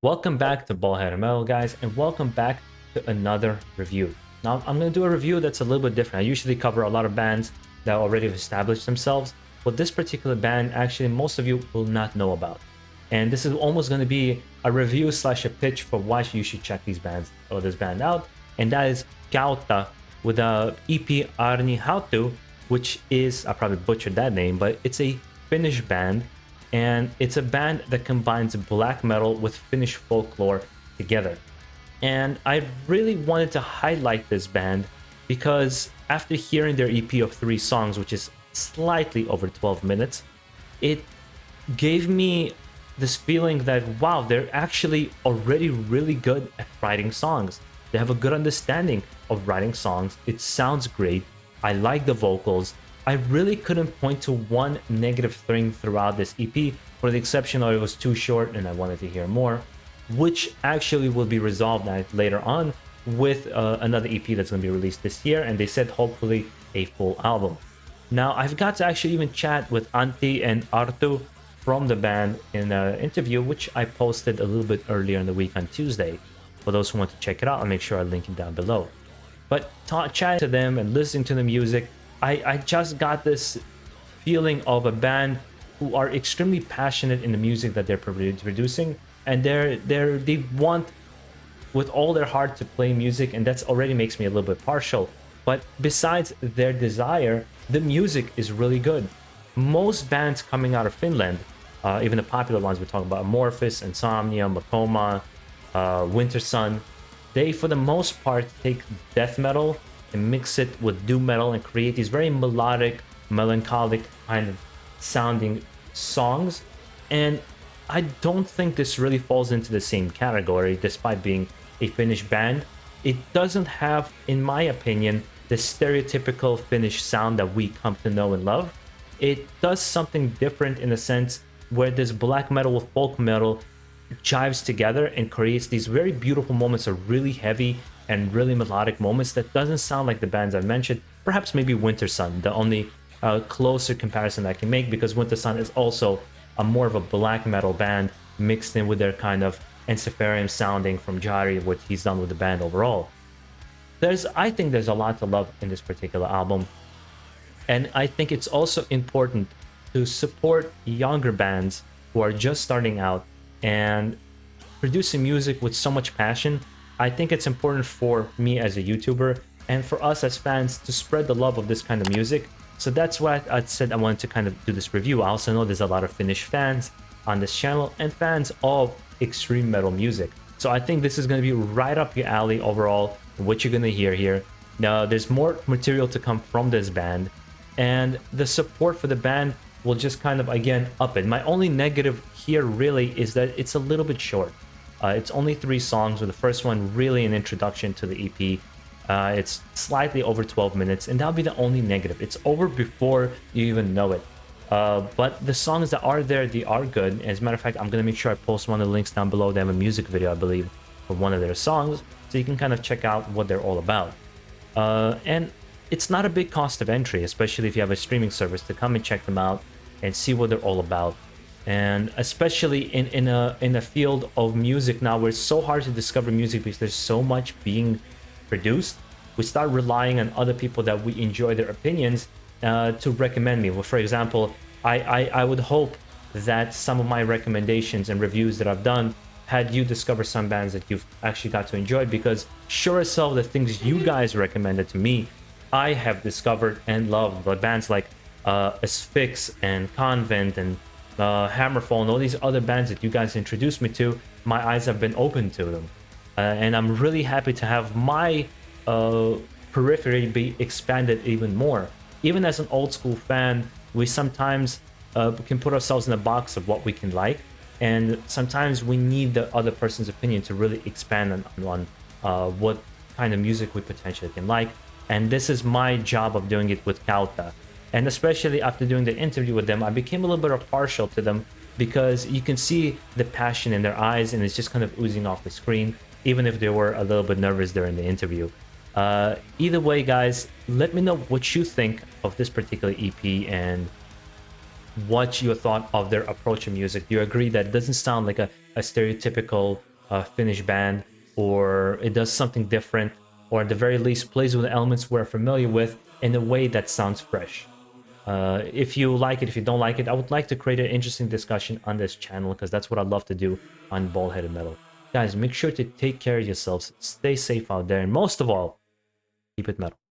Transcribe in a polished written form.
Welcome back to BaldHeaded Metal, guys, and welcome back to another review. Now, I'm going to do a review that's a little bit different. I usually cover a lot of bands that already have established themselves, but this particular band, actually, most of you will not know about. And this is almost going to be a review slash a pitch for why you should check these bands or this band out, and that is KOUTA with the EP Aarnihauta, which is, I probably butchered that name, but it's a Finnish band. And it's a band that combines black metal with Finnish folklore together. And I really wanted to highlight this band because after hearing their EP of 3 songs, which is slightly over 12 minutes, it gave me this feeling that, wow, they're actually already really good at writing songs. They have a good understanding of writing songs. It sounds great. I like the vocals. I really couldn't point to one negative thing throughout this EP, for the exception of it was too short and I wanted to hear more, which actually will be resolved later on with another EP that's going to be released this year, and they said hopefully a full album. Now, I've got to actually even chat with Antti and Arttu from the band in an interview, which I posted a little bit earlier in the week on Tuesday. For those who want to check it out, I'll make sure I link it down below. But chatting to them and listening to the music, I just got this feeling of a band who are extremely passionate in the music that they're producing, and they want with all their heart to play music, and that's already makes me a little bit partial. But besides their desire, the music is really good. Most bands coming out of Finland, even the popular ones we're talking about, Amorphis, Insomnia, Makoma, Winter Sun, they for the most part take death metal and mix it with doom metal and create these very melodic, melancholic kind of sounding songs. And I don't think this really falls into the same category, despite being a Finnish band. It doesn't have, in my opinion, the stereotypical Finnish sound that we come to know and love. It does something different in a sense where this black metal with folk metal jives together and creates these very beautiful moments of really heavy and really melodic moments that doesn't sound like the bands I mentioned. Perhaps maybe Winter Sun, the only closer comparison I can make, because Winter Sun is also a more of a black metal band mixed in with their kind of Encephalium sounding from Jari, what he's done with the band overall. I think there's a lot to love in this particular album, and I think it's also important to support younger bands who are just starting out and producing music with so much passion. I think it's important for me as a YouTuber and for us as fans to spread the love of this kind of music. So that's why I said I wanted to kind of do this review. I also know there's a lot of Finnish fans on this channel and fans of extreme metal music. So I think this is going to be right up your alley overall, what you're going to hear here. Now, there's more material to come from this band, and the support for the band will just kind of, again, up it. My only negative here really is that it's a little bit short. It's only 3 songs, with the first one really an introduction to the EP. It's slightly over 12 minutes, and that'll be the only negative. It's over before you even know it. But the songs that are there, they are good. As a matter of fact, I'm going to make sure I post one of the links down below. They have a music video, I believe, for one of their songs, so you can kind of check out what they're all about. And it's not a big cost of entry, especially if you have a streaming service, to come and check them out and see what they're all about. And especially in a field of music now where it's so hard to discover music because there's so much being produced, we start relying on other people that we enjoy their opinions to recommend me. Well, for example, I would hope that some of my recommendations and reviews that I've done had you discover some bands that you've actually got to enjoy, because sure as hell the things you guys recommended to me, I have discovered and loved. But bands like Asphyx and Convent and Hammerfall and all these other bands that you guys introduced me to, my eyes have been open to them, and I'm really happy to have my periphery be expanded even more. Even as an old school fan, we sometimes can put ourselves in a box of what we can like, and sometimes we need the other person's opinion to really expand on what kind of music we potentially can like. And this is my job of doing it with KOUTA. And especially after doing the interview with them, I became a little bit partial to them, because you can see the passion in their eyes and it's just kind of oozing off the screen, even if they were a little bit nervous during the interview. Either way, guys, let me know what you think of this particular EP and what you thought of their approach to music. Do you agree that it doesn't sound like a stereotypical Finnish band, or it does something different, or at the very least plays with elements we're familiar with in a way that sounds fresh. If you like it, if you don't like it, I would like to create an interesting discussion on this channel, because that's what I love to do on BaldHeaded Metal. Guys, make sure to take care of yourselves, stay safe out there, and most of all, keep it metal.